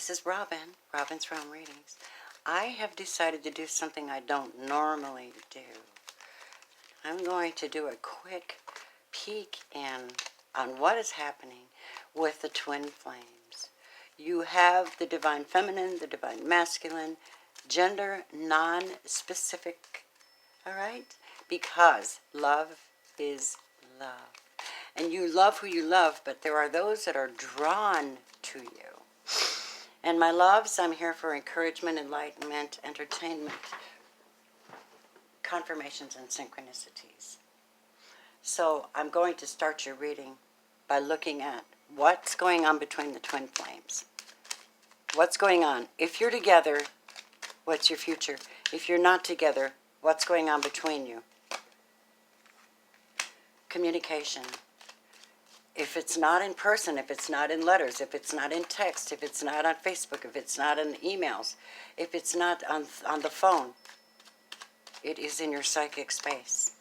This is Robin, Robin's Realm Readings. I have decided to do something I don't normally do. I'm going to do a quick peek in on what is happening with the twin flames. You have the divine feminine, the divine masculine, gender non-specific, all right? Because love is love. And you love who you love, but there are those that are drawn to you. And my loves, I'm here for encouragement, enlightenment, entertainment, confirmations, and synchronicities. So I'm going to start your reading by looking at what's going on between the twin flames. What's going on? If you're together, what's your future? If you're not together, what's going on between you? Communication. If it's not in person, if it's not in letters, if it's not in text, if it's not on Facebook, if it's not in emails, if it's not on the phone, it is in your psychic space.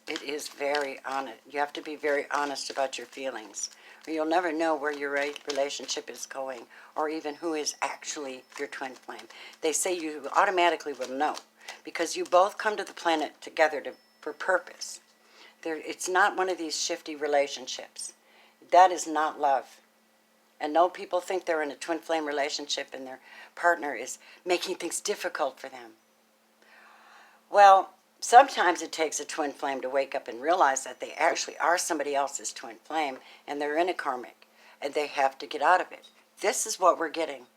It is very honest. You have to be very honest about your feelings, or you'll never know where your relationship is going, or even who is actually your twin flame. They say you automatically will know, because you both come to the planet together for purpose. It's not one of these shifty relationships. That is not love. And no, people think they're in a twin flame relationship and their partner is making things difficult for them. Well, sometimes it takes a twin flame to wake up and realize that they actually are somebody else's twin flame and they're in a karmic and they have to get out of it. This is what we're getting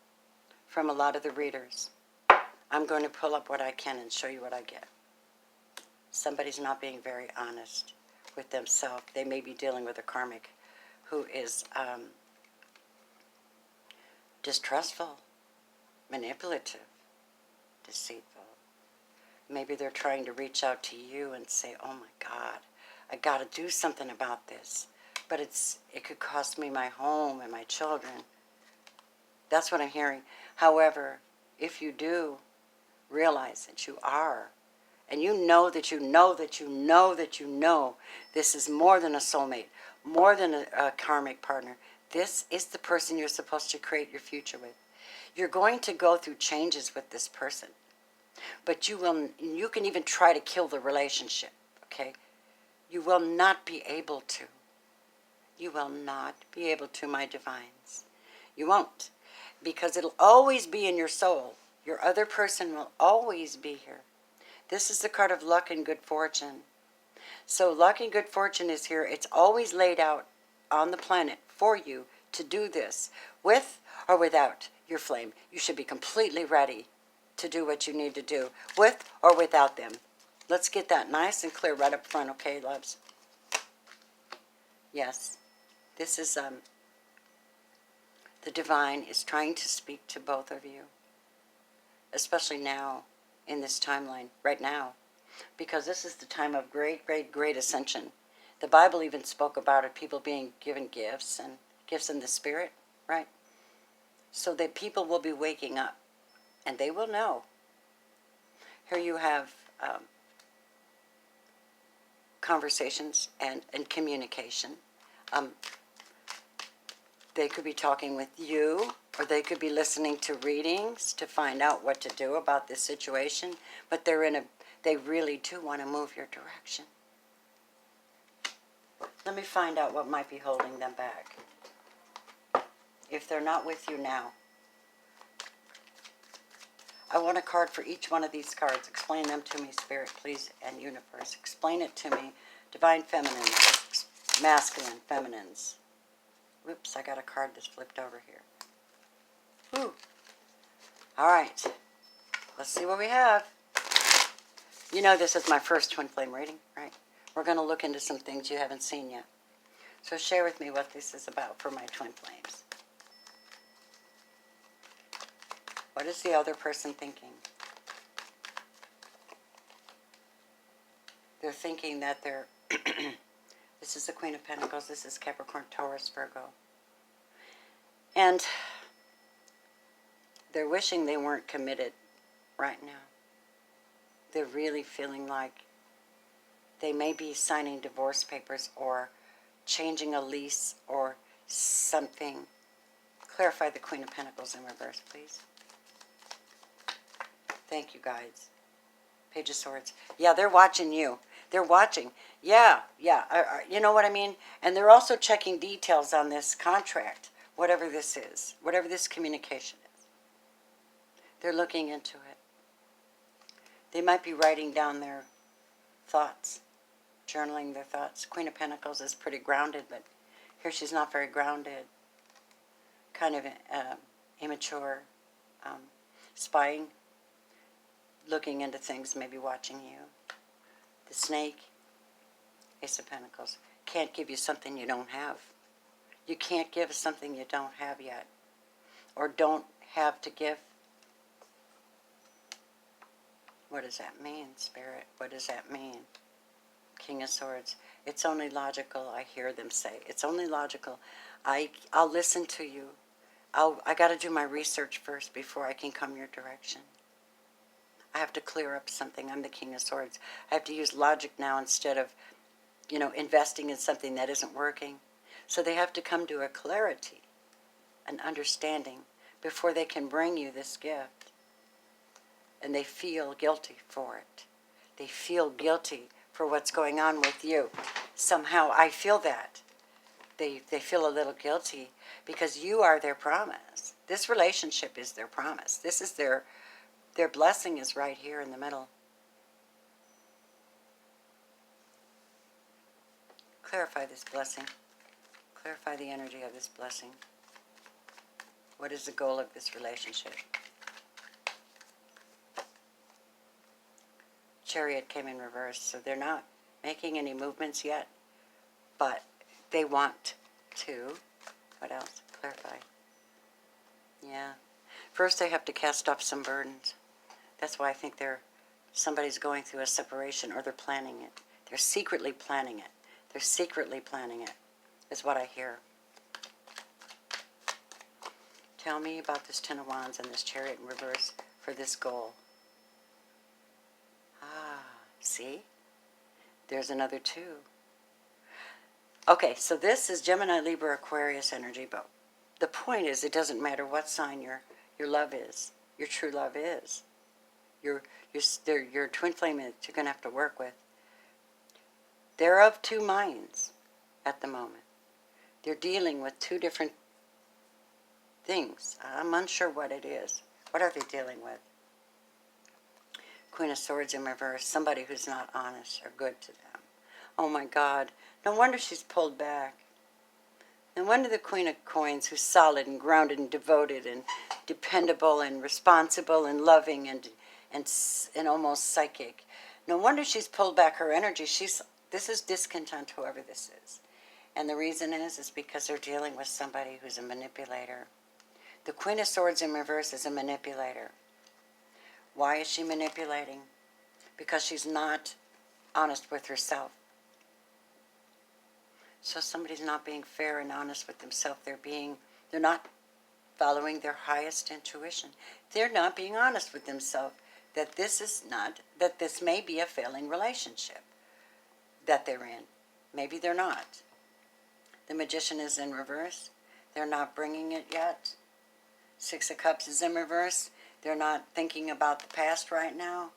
from a lot of the readers. I'm going to pull up what I can and show you what I get. Somebody's not being very honest with themselves. They may be dealing with a karmic who is distrustful, manipulative, deceitful. Maybe they're trying to reach out to you and say, oh my God, I got to do something about this. But it could cost me my home and my children. That's what I'm hearing. However, if you do realize that you are, and you know that you know that you know that you know this is more than a soulmate, more than a karmic partner. This is the person you're supposed to create your future with. You're going to go through changes with this person. But you can even try to kill the relationship, okay? You will not be able to. You will not be able to, my divines. You won't. Because it'll always be in your soul. Your other person will always be here. This is the card of luck and good fortune. So luck and good fortune is here. It's always laid out on the planet for you to do this, with or without your flame. You should be completely ready to do what you need to do, with or without them. Let's get that nice and clear right up front, okay, loves? Yes, this is, the divine is trying to speak to both of you, especially now, in this timeline, right now, because this is the time of great, great, great ascension. The Bible even spoke about it, people being given gifts and gifts in the spirit, right? So that people will be waking up, and they will know. Here you have conversations and communication. They could be talking with you, or they could be listening to readings to find out what to do about this situation, but they really do want to move your direction. Let me find out what might be holding them back. If they're not with you now, I want a card for each one of these cards. Explain them to me, Spirit, please, and Universe. Explain it to me. Divine feminines, masculine feminines. Whoops, I got a card that's flipped over here. Whew. All right. Let's see what we have. You know this is my first twin flame reading, right? We're going to look into some things you haven't seen yet. So share with me what this is about for my twin flames. What is the other person thinking? They're thinking that they're... This is the Queen of Pentacles. This is Capricorn, Taurus, Virgo. And they're wishing they weren't committed right now. They're really feeling like they may be signing divorce papers or changing a lease or something. Clarify the Queen of Pentacles in reverse, please. Thank you, guides. Page of Swords. Yeah, they're watching you. They're watching. Yeah. You know what I mean? And they're also checking details on this contract, whatever this is, whatever this communication is. They're looking into it. They might be writing down their thoughts, journaling their thoughts. Queen of Pentacles is pretty grounded, but here she's not very grounded. Kind of immature, spying, looking into things, maybe watching you. The Snake, Ace of Pentacles, can't give you something you don't have. You can't give something you don't have yet, or don't have to give. What does that mean, Spirit? What does that mean? King of Swords. It's only logical, I hear them say. It's only logical. I'll listen to you. I got to do my research first before I can come your direction. I have to clear up something. I'm the King of Swords. I have to use logic now instead of, investing in something that isn't working. So they have to come to a clarity, an understanding, before they can bring you this gift. And they feel guilty for it. They feel guilty for what's going on with you. Somehow I feel that. They feel a little guilty because you are their promise. This relationship is their promise. This is their blessing is right here in the middle. Clarify this blessing. Clarify the energy of this blessing. What is the goal of this relationship? Chariot came in reverse, so they're not making any movements yet, but they want to. What else? Clarify. Yeah. First they have to cast off some burdens. That's why I think somebody's going through a separation, or they're planning it. They're secretly planning it. They're secretly planning it, is what I hear. Tell me about this Ten of Wands and this Chariot in reverse for this goal. See? There's another 2. Okay, so this is Gemini, Libra, Aquarius energy, but the point is it doesn't matter what sign your love is, your true love is, your twin flame that you're going to have to work with. They're of 2 minds at the moment. They're dealing with 2 different things. I'm unsure what it is. What are they dealing with? Queen of Swords in reverse, somebody who's not honest or good to them. Oh my God, no wonder she's pulled back. No wonder the Queen of Coins, who's solid and grounded and devoted and dependable and responsible and loving and almost psychic. No wonder she's pulled back her energy. This is discontent, whoever this is. And the reason is because they're dealing with somebody who's a manipulator. The Queen of Swords in reverse is a manipulator. Why is she manipulating? Because she's not honest with herself. So somebody's not being fair and honest with themselves. They're not following their highest intuition. They're not being honest with themselves that this may be a failing relationship that they're in. Maybe they're not. The Magician is in reverse. They're not bringing it yet. 6 of Cups is in reverse. They're not thinking about the past right now.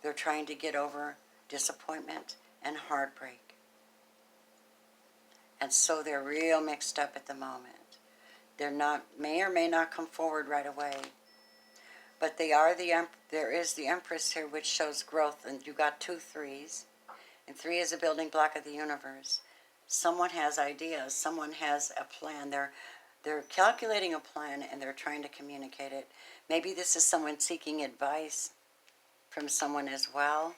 They're trying to get over disappointment and heartbreak. And so they're real mixed up at the moment. May or may not come forward right away. But there is the Empress here, which shows growth. And you got 2 3s. And 3 is a building block of the universe. Someone has ideas. Someone has a plan. They're calculating a plan and they're trying to communicate it. Maybe this is someone seeking advice from someone as well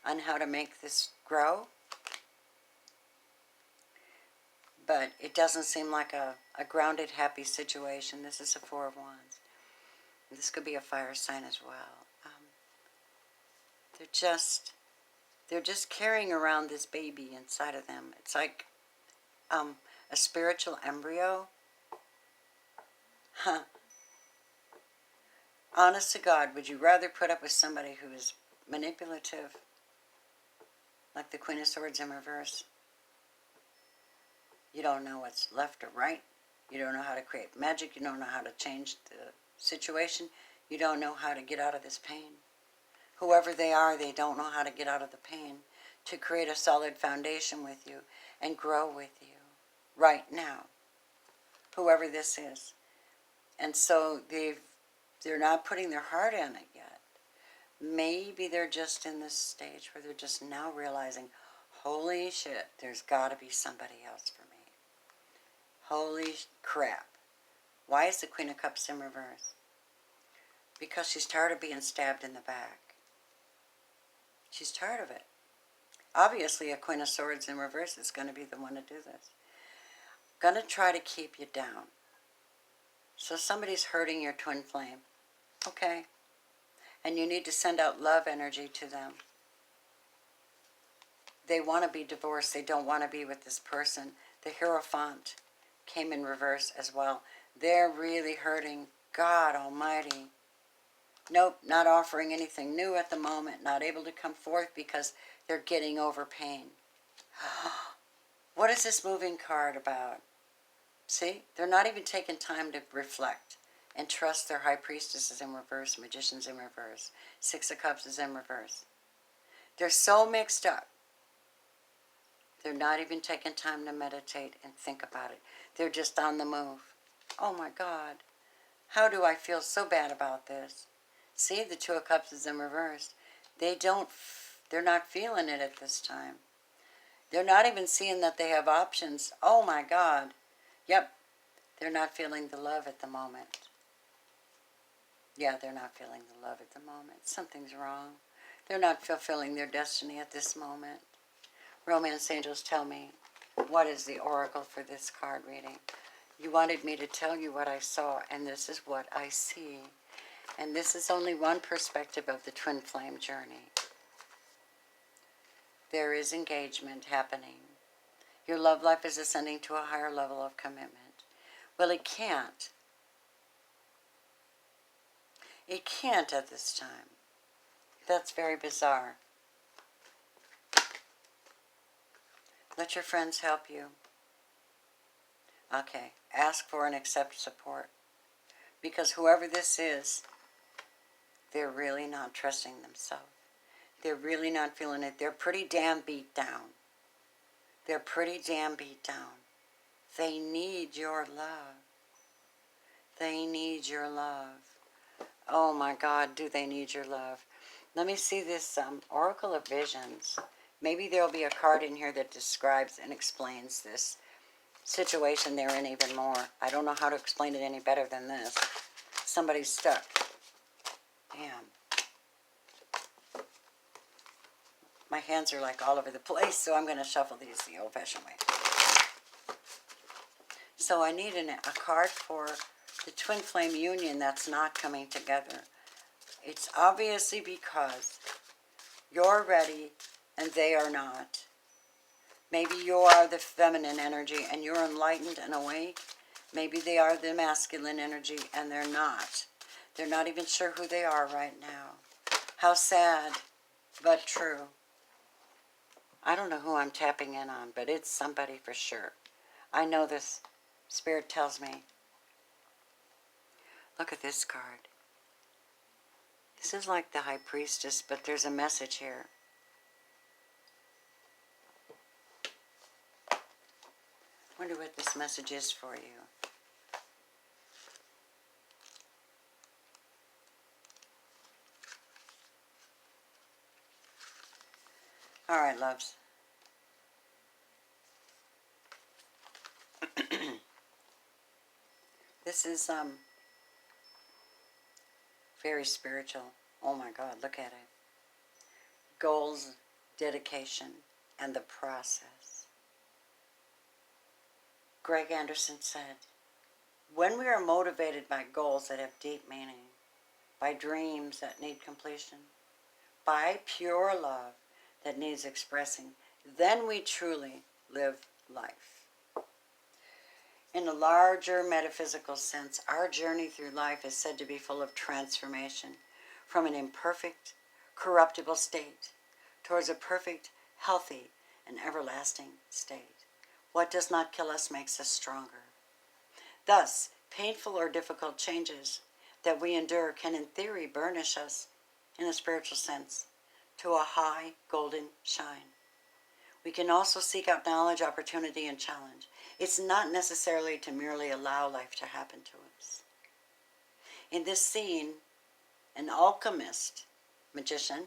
on how to make this grow. But it doesn't seem like a grounded, happy situation. This is a 4 of Wands. This could be a fire sign as well. They're just carrying around this baby inside of them. It's like a spiritual embryo. Huh. Honest to God, would you rather put up with somebody who is manipulative, like the Queen of Swords in reverse? You don't know what's left or right. You don't know how to create magic. You don't know how to change the situation. You don't know how to get out of this pain. Whoever they are, they don't know how to get out of the pain to create a solid foundation with you and grow with you right now, whoever this is. And so they're not putting their heart in it yet. Maybe they're just in this stage where they're just now realizing, holy shit, there's got to be somebody else for me. Holy crap. Why is the Queen of Cups in reverse? Because she's tired of being stabbed in the back. She's tired of it. Obviously, a Queen of Swords in reverse is going to be the one to do this. Going to try to keep you down. So somebody's hurting your twin flame. Okay. And you need to send out love energy to them. They want to be divorced. They don't want to be with this person. The Hierophant came in reverse as well. They're really hurting. God Almighty. Nope, not offering anything new at the moment. Not able to come forth because they're getting over pain. What is this moving card about? See, they're not even taking time to reflect and trust their High Priestess is in reverse, Magician's in reverse, Six of Cups is in reverse. They're so mixed up. They're not even taking time to meditate and think about it. They're just on the move. Oh my God. How do I feel so bad about this? See, the Two of Cups is in reverse. They're not feeling it at this time. They're not even seeing that they have options. Oh my God. Yep. They're not feeling the love at the moment. Yeah, they're not feeling the love at the moment. Something's wrong. They're not fulfilling their destiny at this moment. Romance angels, tell me, what is the oracle for this card reading? You wanted me to tell you what I saw, and this is what I see. And this is only one perspective of the twin flame journey. There is engagement happening. Your love life is ascending to a higher level of commitment. Well, it can't. It can't at this time. That's very bizarre. Let your friends help you. Okay, ask for and accept support. Because whoever this is, they're really not trusting themselves. They're really not feeling it. They're pretty damn beat down. They're pretty damn beat down. They need your love. They need your love. Oh my God, do they need your love? Let me see this Oracle of Visions. Maybe there'll be a card in here that describes and explains this situation they're in even more. I don't know how to explain it any better than this. Somebody's stuck. Damn. My hands are like all over the place, so I'm going to shuffle these the old-fashioned way. So I need a card for the twin flame union that's not coming together. It's obviously because you're ready and they are not. Maybe you are the feminine energy and you're enlightened and awake. Maybe they are the masculine energy and they're not. They're not even sure who they are right now. How sad, but true. I don't know who I'm tapping in on, but it's somebody for sure. I know this. Spirit tells me. Look at this card. This is like the High Priestess, but there's a message here. Wonder what this message is for you. All right, loves. This is very spiritual. Oh my God, look at it. Goals, dedication, and the process. Greg Anderson said, when we are motivated by goals that have deep meaning, by dreams that need completion, by pure love that needs expressing, then we truly live life. In a larger metaphysical sense, our journey through life is said to be full of transformation from an imperfect, corruptible state towards a perfect, healthy, and everlasting state. What does not kill us makes us stronger. Thus, painful or difficult changes that we endure can in theory burnish us, in a spiritual sense, to a high golden shine. We can also seek out knowledge, opportunity, and challenge. It's not necessarily to merely allow life to happen to us. In this scene, an alchemist, magician,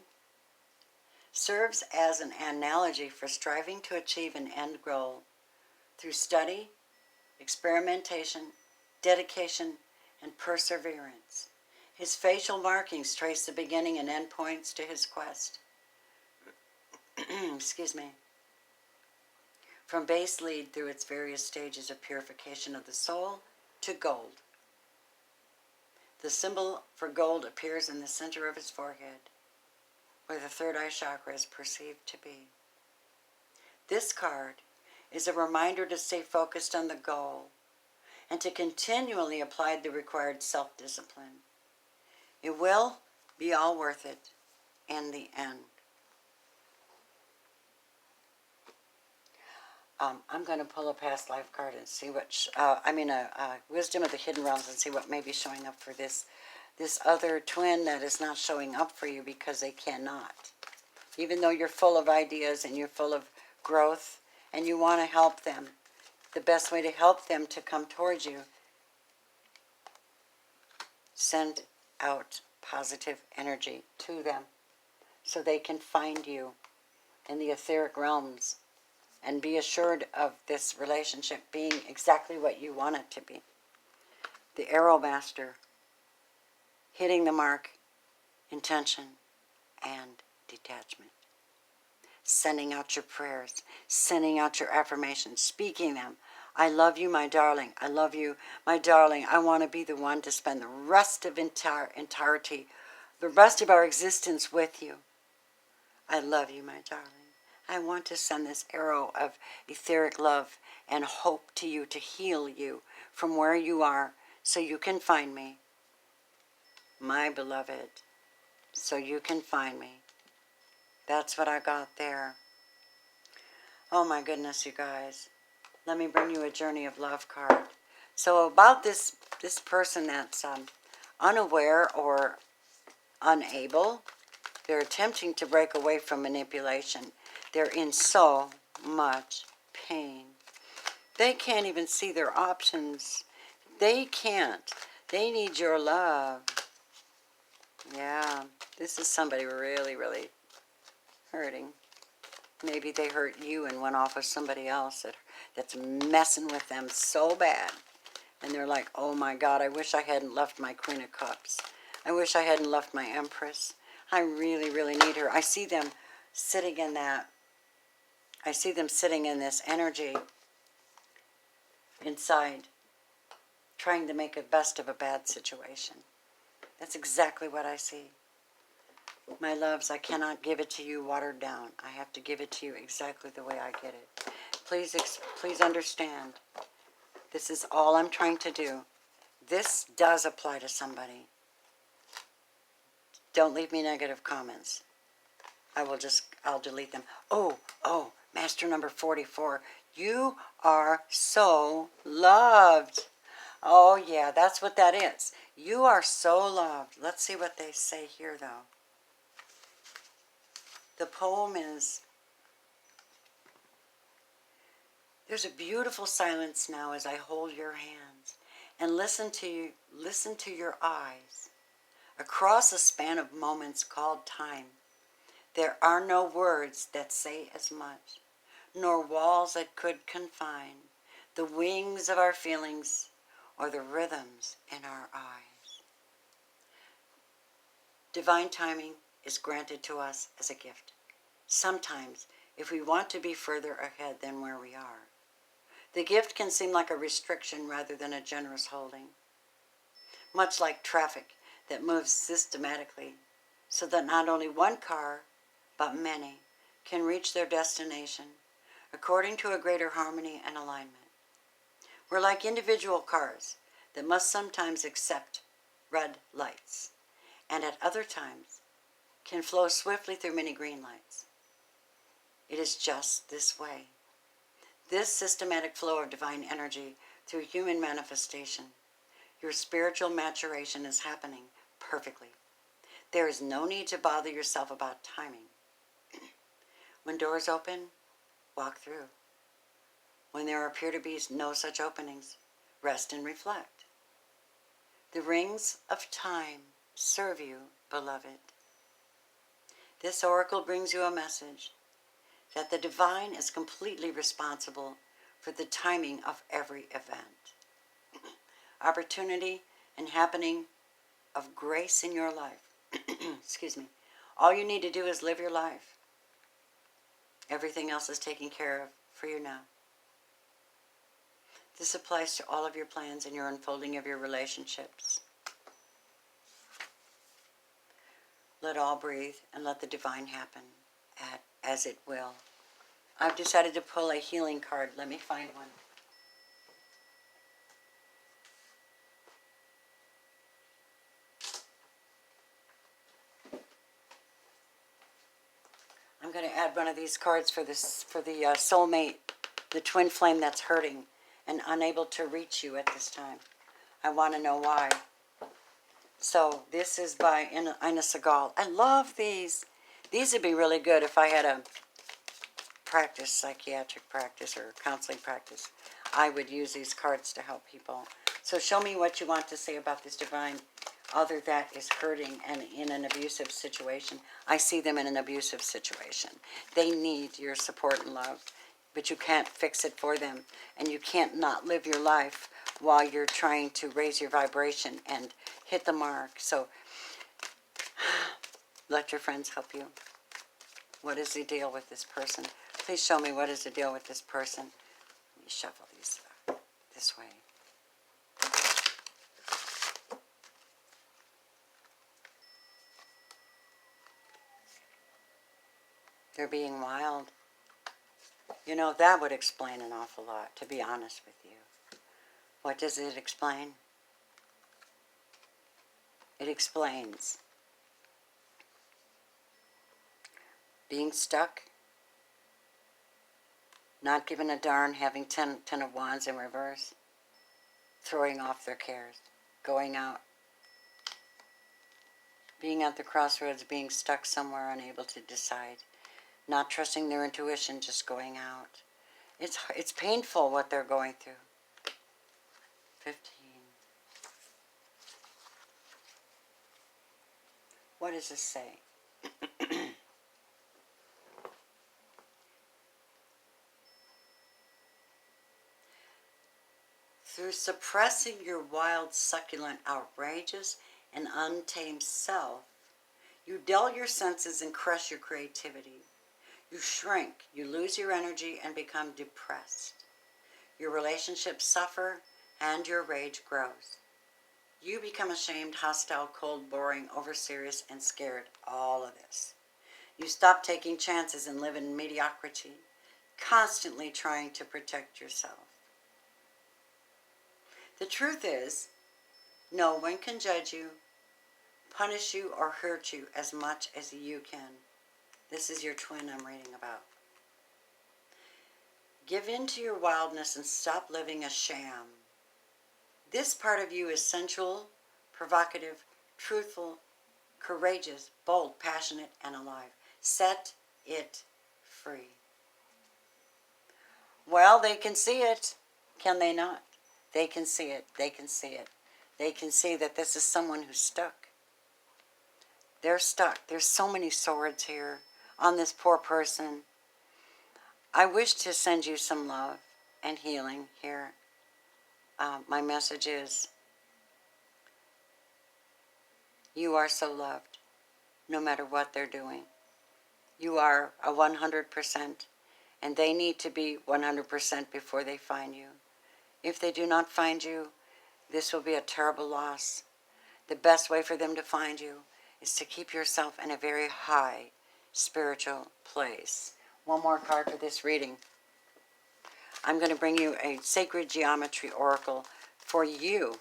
serves as an analogy for striving to achieve an end goal through study, experimentation, dedication, and perseverance. His facial markings trace the beginning and end points to his quest. Excuse me. From base lead through its various stages of purification of the soul to gold. The symbol for gold appears in the center of his forehead, where the third eye chakra is perceived to be. This card is a reminder to stay focused on the goal and to continually apply the required self-discipline. It will be all worth it in the end. I'm going to pull a past life card and see what, wisdom of the hidden realms, and see what may be showing up for this other twin that is not showing up for you because they cannot. Even though you're full of ideas and you're full of growth and you want to help them, the best way to help them to come towards you, send out positive energy to them so they can find you in the etheric realms and be assured of this relationship being exactly what you want it to be. The Arrow Master, hitting the mark, intention, and detachment. Sending out your prayers, sending out your affirmations, speaking them. I love you, my darling. I love you, my darling. I want to be the one to spend the rest of entirety, the rest of our existence with you. I love you, my darling. I want to send this arrow of etheric love and hope to you to heal you from where you are so you can find me, my beloved, so you can find me. That's what I got there. Oh my goodness, you guys. Let me bring you a Journey of Love card. So about this person that's unaware or unable, they're attempting to break away from manipulation. They're in so much pain. They can't even see their options. They can't. They need your love. Yeah, this is somebody really, really hurting. Maybe they hurt you and went off with somebody else that's messing with them so bad. And they're like, oh my God, I wish I hadn't left my Queen of Cups. I wish I hadn't left my Empress. I really, really need her. I see them sitting in that. I see them sitting in this energy inside, trying to make the best of a bad situation. That's exactly what I see. My loves, I cannot give it to you watered down. I have to give it to you exactly the way I get it. Please understand. This is all I'm trying to do. This does apply to somebody. Don't leave me negative comments. I'll delete them. Oh, Master number 44. You are so loved. Oh yeah, that's what that is. You are so loved. Let's see what they say here though. The poem is, there's a beautiful silence now as I hold your hands and listen to your eyes. Across a span of moments called time, there are no words that say as much, nor walls that could confine the wings of our feelings or the rhythms in our eyes. Divine timing is granted to us as a gift. Sometimes, if we want to be further ahead than where we are, the gift can seem like a restriction rather than a generous holding. Much like traffic that moves systematically so that not only one car, but many, can reach their destination according to a greater harmony and alignment. We're like individual cars that must sometimes accept red lights, and at other times can flow swiftly through many green lights. It is just this way. This systematic flow of divine energy through human manifestation. Your spiritual maturation is happening perfectly. There is no need to bother yourself about timing. When doors open, walk through. When there appear to be no such openings, rest and reflect. The rings of time serve you, beloved. This oracle brings you a message that the divine is completely responsible for the timing of every event, opportunity, and happening of grace in your life. Excuse me. All you need to do is live your life. Everything else is taken care of for you now. This applies to all of your plans and your unfolding of your relationships. Let all breathe and let the divine happen as it will. I've decided to pull a healing card. Let me find one. I'm going to add one of these cards for the soulmate, the twin flame that's hurting and unable to reach you at this time. I want to know why. So this is by Ina Segal. I love these. These would be really good if I had a practice, psychiatric practice or counseling practice. I would use these cards to help people. So show me what you want to say about this divine other that is hurting and in an abusive situation. I see them in an abusive situation. They need your support and love, but you can't fix it for them. And you can't not live your life while you're trying to raise your vibration and hit the mark. So let your friends help you. What is the deal with this person? Please show me what is the deal with this person. Let me shuffle these this way. They're being wild. You know, that would explain an awful lot, to be honest with you. What does it explain? It explains being stuck, not giving a darn, having 10 of wands in reverse, throwing off their cares, going out, being at the crossroads, being stuck somewhere, unable to decide, not trusting their intuition, just going out. It's painful what they're going through. 15. What does this say? Through suppressing your wild, succulent, outrageous, and untamed self, you dull your senses and crush your creativity. You shrink, you lose your energy, and become depressed. Your relationships suffer, and your rage grows. You become ashamed, hostile, cold, boring, over-serious, and scared. All of this. You stop taking chances and live in mediocrity, constantly trying to protect yourself. The truth is, no one can judge you, punish you, or hurt you as much as you can. This is your twin I'm reading about. Give in to your wildness and stop living a sham. This part of you is sensual, provocative, truthful, courageous, bold, passionate, and alive. Set it free. Well, they can see it, can they not? They can see it. They can see it. They can see that this is someone who's stuck. They're stuck. There's so many swords here on this poor person. I wish to send you some love and healing here. My message is, you are so loved, no matter what they're doing. You are a 100%, and they need to be 100% before they find you. If they do not find you, this will be a terrible loss. The best way for them to find you is to keep yourself in a very high spiritual place. One more card for this reading. I'm going to bring you a sacred geometry oracle for you,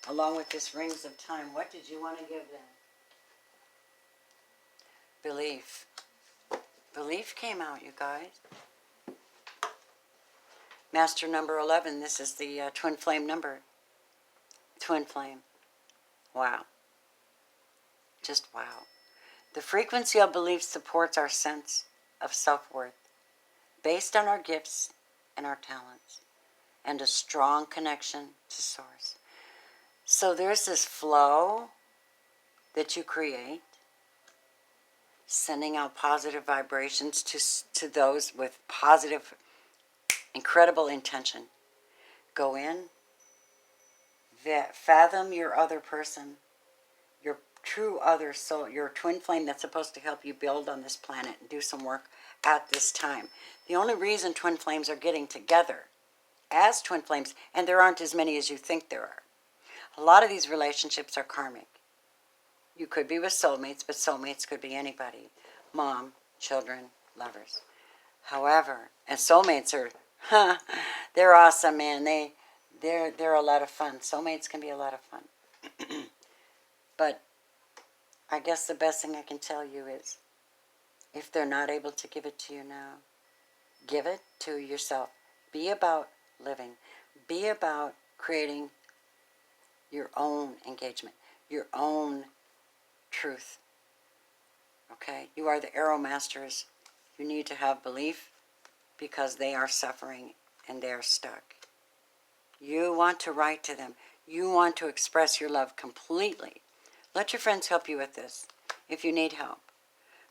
along with this rings of time. What did you want to give them? Belief. Belief came out, you guys. Master number 11, this is the twin flame number. Twin flame. Wow. Just wow. The frequency of belief supports our sense of self-worth based on our gifts and our talents and a strong connection to Source. So there's this flow that you create, sending out positive vibrations to those with positive, incredible intention. Go in, fathom your other person, your true other soul, your twin flame that's supposed to help you build on this planet and do some work at this time. The only reason twin flames are getting together as twin flames, and there aren't as many as you think there are. A lot of these relationships are karmic. You could be with soulmates, but soulmates could be anybody. Mom, children, lovers. However, and soulmates are, they're awesome, man. They're a lot of fun. Soulmates can be a lot of fun. But I guess the best thing I can tell you is, if they're not able to give it to you now, give it to yourself. Be about living. Be about creating your own engagement, your own truth. Okay? You are the arrow masters. You need to have belief because they are suffering and they are stuck. You want to write to them. You want to express your love completely. Let your friends help you with this if you need help.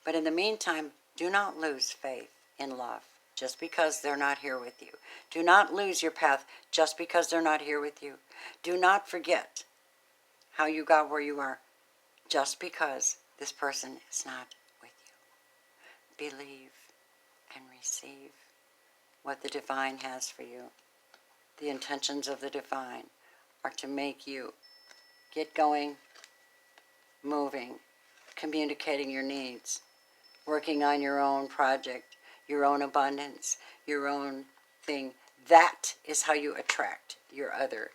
But in the meantime, do not lose faith in love just because they're not here with you. Do not lose your path just because they're not here with you. Do not forget how you got where you are just because this person is not with you. Believe and receive what the divine has for you. The intentions of the divine are to make you get going, moving, communicating your needs, working on your own project, your own abundance, your own thing. That is how you attract your other.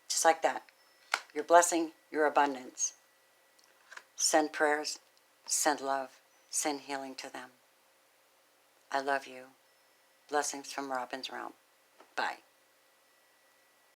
Just like that. Your blessing, your abundance. Send prayers, send love, send healing to them. I love you. Blessings from Robin's Realm. Bye.